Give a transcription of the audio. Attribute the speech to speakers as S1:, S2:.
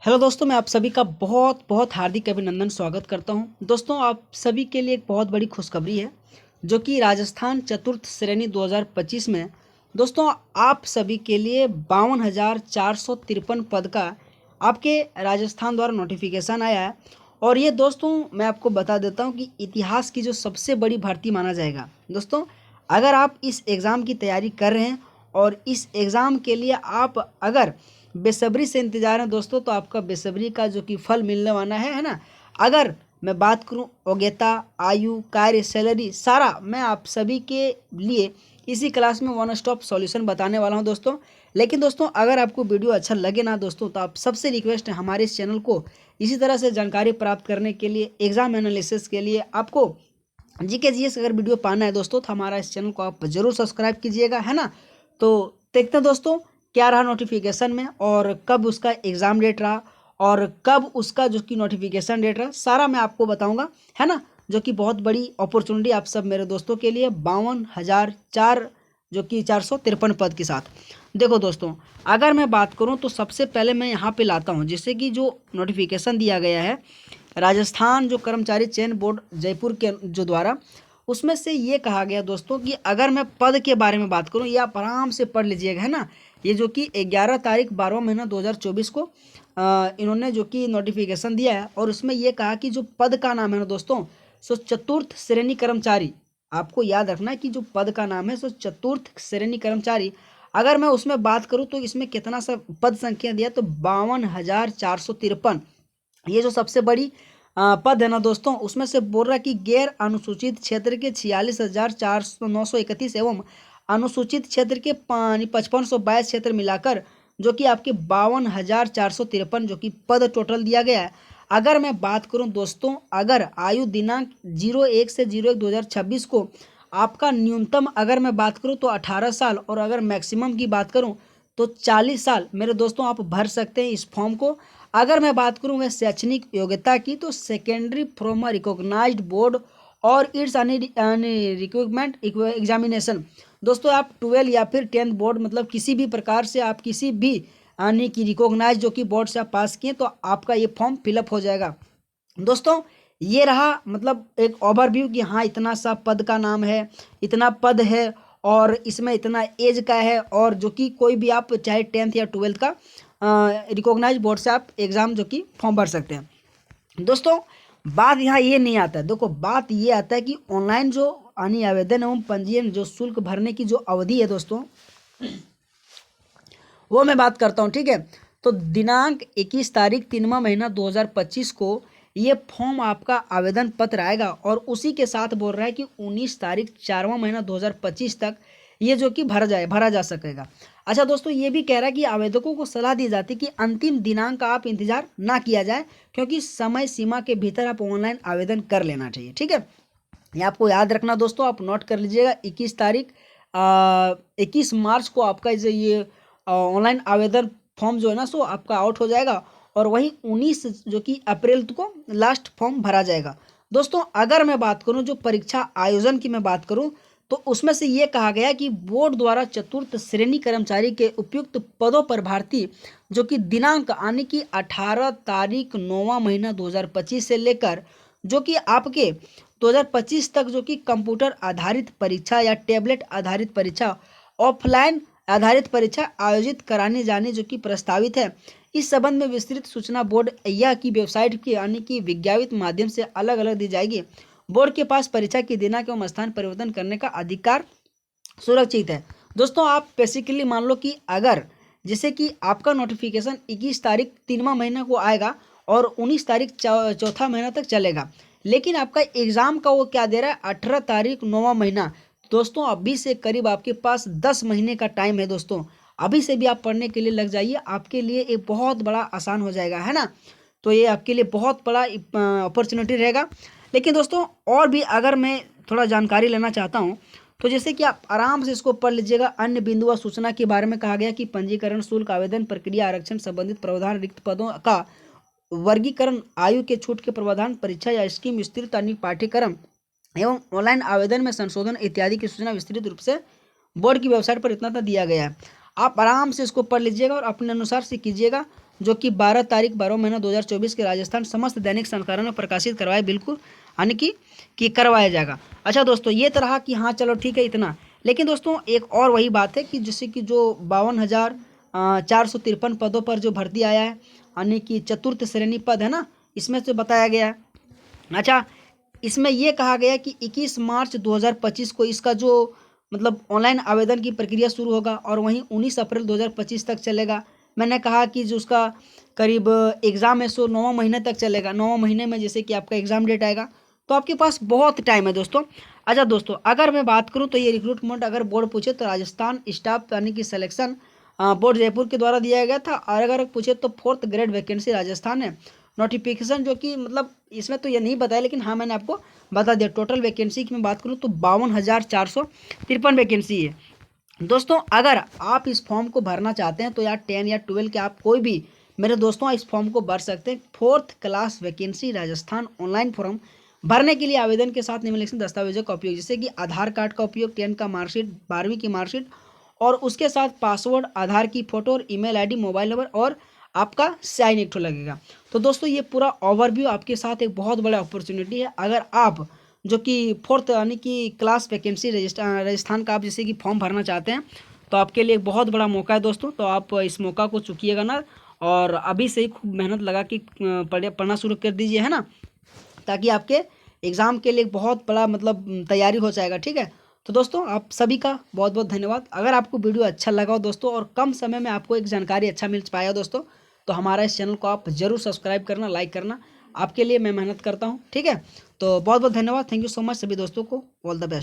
S1: Hello दोस्तों, मैं आप सभी का बहुत बहुत हार्दिक अभिनंदन स्वागत करता हूं। दोस्तों, आप सभी के लिए एक बहुत बड़ी खुशखबरी है जो कि राजस्थान चतुर्थ श्रेणी 2025 में दोस्तों आप सभी के लिए 52,453 पद का आपके राजस्थान द्वारा नोटिफिकेशन आया है। और ये दोस्तों मैं आपको बता देता हूं कि इतिहास की जो सबसे बड़ी भर्ती माना जाएगा। दोस्तों, अगर आप इस एग्ज़ाम की तैयारी कर रहे हैं और इस एग्ज़ाम के लिए आप अगर बेसब्री से इंतजार है दोस्तों, तो आपका बेसब्री का जो कि फल मिलने वाला है ना। अगर मैं बात करूं योग्यता, आयु, कार्य, सैलरी, सारा मैं आप सभी के लिए इसी क्लास में वन स्टॉप सॉल्यूशन बताने वाला हूं दोस्तों। लेकिन दोस्तों, अगर आपको वीडियो अच्छा लगे ना दोस्तों, तो आप सबसे रिक्वेस्ट है हमारे इस चैनल को इसी तरह से जानकारी प्राप्त करने के लिए, एग्जाम एनालिसिस के लिए, आपको जीके जीएस अगर वीडियो पाना है दोस्तों, तो हमारा इस चैनल को आप जरूर सब्सक्राइब कीजिएगा, है ना। तो देखते हैं दोस्तों क्या रहा नोटिफिकेशन में, और कब उसका एग्ज़ाम डेट रहा, और कब उसका जो कि नोटिफिकेशन डेट रहा, सारा मैं आपको बताऊंगा, है ना। जो कि बहुत बड़ी अपॉर्चुनिटी आप सब मेरे दोस्तों के लिए 52,004 जो कि 453 पद के साथ। देखो दोस्तों, अगर मैं बात करूं तो सबसे पहले मैं यहाँ पे लाता हूं, जैसे कि जो नोटिफिकेशन दिया गया है राजस्थान जो कर्मचारी चयन बोर्ड जयपुर के जो द्वारा, उसमें से ये कहा गया दोस्तों कि अगर मैं पद के बारे में बात करूं, ये आप आराम से पढ़ लीजिएगा, है ना। ये जो कि 11 तारीख 12वां महीना 2024 को इन्होंने जो कि नोटिफिकेशन दिया है, और उसमें ये कहा कि जो पद का नाम है ना दोस्तों, सो चतुर्थ श्रेणी कर्मचारी। आपको याद रखना है कि जो पद का नाम है सो चतुर्थ श्रेणी कर्मचारी। अगर मैं उसमें बात करूं तो इसमें कितना सा पद संख्या दिया, तो 52,453। ये जो सबसे बड़ी पद है ना दोस्तों, उसमें से बोल रहा है कि गैर अनुसूचित क्षेत्र के 46,931 एवं अनुसूचित क्षेत्र के 5522 क्षेत्र मिलाकर जो कि आपके 52,453 जो कि पद टोटल दिया गया है। अगर मैं बात करूं दोस्तों, अगर आयु दिनांक 01 से 01/2026 को आपका न्यूनतम अगर मैं बात करूं तो 18 साल, और अगर मैक्सिमम की बात करूं तो 40 साल मेरे दोस्तों आप भर सकते हैं इस फॉर्म को। अगर मैं बात करूं मैं शैक्षणिक योग्यता की, तो secondary from a recognised board और इट्स रिक्रूटमेंट एग्जामिनेशन। दोस्तों, आप 12 या फिर 10th बोर्ड, मतलब किसी भी प्रकार से आप किसी भी यानी कि रिकॉग्नाइज जो कि बोर्ड से आप पास किए, तो आपका ये फॉर्म फिलअप हो जाएगा दोस्तों। ये रहा मतलब एक ओवरव्यू कि हाँ इतना सा पद का नाम है, इतना पद है, और इसमें इतना एज का है, और जो कि कोई भी आप चाहे 10th या 12th का रिकॉग्नाइज बोर्ड से आप एग्ज़ाम जो कि फॉर्म भर सकते हैं दोस्तों। बात यहाँ ये नहीं आता है, देखो बात ये आता है कि ऑनलाइन जो यानी आवेदन एवं पंजीयन जो शुल्क भरने की जो अवधि है दोस्तों, वो मैं बात करता हूँ, ठीक है। तो दिनांक 21 तारीख 3वां महीना 2025 को ये फॉर्म आपका आवेदन पत्र आएगा, और उसी के साथ बोल रहा है कि 19 तारीख 4वां महीना 2025 तक ये जो कि भरा जा सकेगा। अच्छा दोस्तों, ये भी कह रहा है कि आवेदकों को सलाह दी जाती है कि अंतिम दिनांक का आप इंतजार ना किया जाए, क्योंकि समय सीमा के भीतर आप ऑनलाइन आवेदन कर लेना चाहिए, ठीक है। ये आपको याद रखना दोस्तों, आप नोट कर लीजिएगा। 21 मार्च को आपका जो ये ऑनलाइन आवेदन फॉर्म जो है ना सो आपका आउट हो जाएगा, और वही 19 जो कि अप्रैल को लास्ट फॉर्म भरा जाएगा दोस्तों। अगर मैं बात करूं जो परीक्षा आयोजन की मैं बात करूं, तो उसमें से ये कहा गया कि बोर्ड द्वारा चतुर्थ श्रेणी कर्मचारी के उपयुक्त पदों पर भर्ती जो कि दिनांक आने की 18 तारीख 9वां महीना 2025 से लेकर जो कि आपके 2025 तक जो कि कंप्यूटर आधारित परीक्षा या टैबलेट आधारित परीक्षा, ऑफलाइन आधारित परीक्षा आयोजित कराने जाने जो कि प्रस्तावित है। इस संबंध में विस्तृत सूचना बोर्ड या की वेबसाइट की यानी कि विज्ञापित माध्यम से अलग अलग दी जाएगी। बोर्ड के पास परीक्षा की दिनांक एवं स्थान परिवर्तन करने का अधिकार सुरक्षित है दोस्तों। आप बेसिकली मान लो कि अगर जैसे कि आपका नोटिफिकेशन 21 तारीख 3वां महीना को आएगा, और 19 तारीख चौथा महीना तक चलेगा, लेकिन आपका एग्ज़ाम का वो क्या दे रहा है 18 तारीख 9वां महीना। दोस्तों, अभी से करीब आपके पास 10 महीने का टाइम है दोस्तों। अभी से भी आप पढ़ने के लिए लग जाइए, आपके लिए एक बहुत बड़ा आसान हो जाएगा, है ना। तो ये आपके लिए बहुत बड़ा अपॉर्चुनिटी रहेगा। लेकिन दोस्तों, और भी अगर मैं थोड़ा जानकारी लेना चाहता हूँ, तो जैसे कि आप आराम से इसको पढ़ लीजिएगा। अन्य बिंदु व सूचना के बारे में कहा गया कि पंजीकरण शुल्क, आवेदन प्रक्रिया, आरक्षण संबंधित प्रावधान, रिक्त पदों का वर्गीकरण, आयु के छूट के प्रावधान, परीक्षा या स्कीम विस्तृत पाठ्यक्रम एवं ऑनलाइन आवेदन में संशोधन इत्यादि की सूचना विस्तृत रूप से बोर्ड की वेबसाइट पर इतना दिया गया है। आप आराम से इसको पढ़ लीजिएगा और अपने अनुसार से कीजिएगा, जो कि 12 तारीख 12 महीना 2024 के राजस्थान समस्त दैनिक संस्करण में प्रकाशित करवाए बिल्कुल, यानी कि करवाया जाएगा। अच्छा दोस्तों, ये तो रहा कि हाँ चलो ठीक है इतना, लेकिन दोस्तों एक और वही बात है कि जैसे कि जो 52,453 पदों पर जो भर्ती आया है, यानी कि चतुर्थ श्रेणी पद है ना, इसमें से बताया गया है। अच्छा, इसमें यह कहा गया कि 21 मार्च 2025 को इसका जो मतलब ऑनलाइन आवेदन की प्रक्रिया शुरू होगा और वहीं 19 अप्रैल 2025 तक चलेगा। मैंने कहा कि जो उसका करीब एग्ज़ाम है सो 9 महीने तक चलेगा। 9 महीने में जैसे कि आपका एग्ज़ाम डेट आएगा, तो आपके पास बहुत टाइम है दोस्तों। अच्छा दोस्तों, अगर मैं बात करूं तो ये रिक्रूटमेंट अगर बोर्ड पूछे तो राजस्थान स्टाफ यानी कि सिलेक्शन बोर्ड जयपुर के द्वारा दिया गया था, और अगर पूछे तो 4th ग्रेड वैकेंसी राजस्थान है। नोटिफिकेशन जो कि मतलब इसमें तो ये नहीं बताया, लेकिन हाँ मैंने आपको बता दिया। टोटल वैकेंसी की मैं बात करूँ तो 52,453 वैकेंसी है दोस्तों। अगर आप इस फॉर्म को भरना चाहते हैं तो यार 10 या 12 के आप कोई भी मेरे दोस्तों इस फॉर्म को भर सकते हैं। 4th class vacancy Rajasthan online form भरने के लिए आवेदन के साथ निम्नलिखित दस्तावेजों का उपयोग, जैसे कि आधार कार्ड का उपयोग, 10 का मार्कशीट, 12वीं की मार्कशीट, और उसके साथ पासवर्ड, आधार की फोटो और ईमेल आईडी, मोबाइल नंबर और आपका साइन एक ठो लगेगा। तो दोस्तों ये पूरा ओवरव्यू आपके साथ एक बहुत बड़ा अपॉर्चुनिटी है। अगर आप जो कि 4th यानी कि क्लास वैकेंसी राजस्थान का आप जैसे कि फॉर्म भरना चाहते हैं, तो आपके लिए एक बहुत बड़ा मौका है दोस्तों। तो आप इस मौका को चूकिएगा ना, और अभी से ही खूब मेहनत लगा के पढ़ना शुरू कर दीजिए, है ना, ताकि आपके एग्ज़ाम के लिए एक बहुत बड़ा मतलब तैयारी हो जाएगा। ठीक है, तो दोस्तों आप सभी का बहुत बहुत धन्यवाद। अगर आपको वीडियो अच्छा लगा हो दोस्तों और कम समय में आपको एक जानकारी अच्छा मिल पाया दोस्तों, तो हमारा इस चैनल को आप ज़रूर सब्सक्राइब करना, लाइक करना। आपके लिए मैं मेहनत करता हूँ। ठीक है, तो बहुत बहुत धन्यवाद। थैंक यू सो मच सभी दोस्तों को। All the best.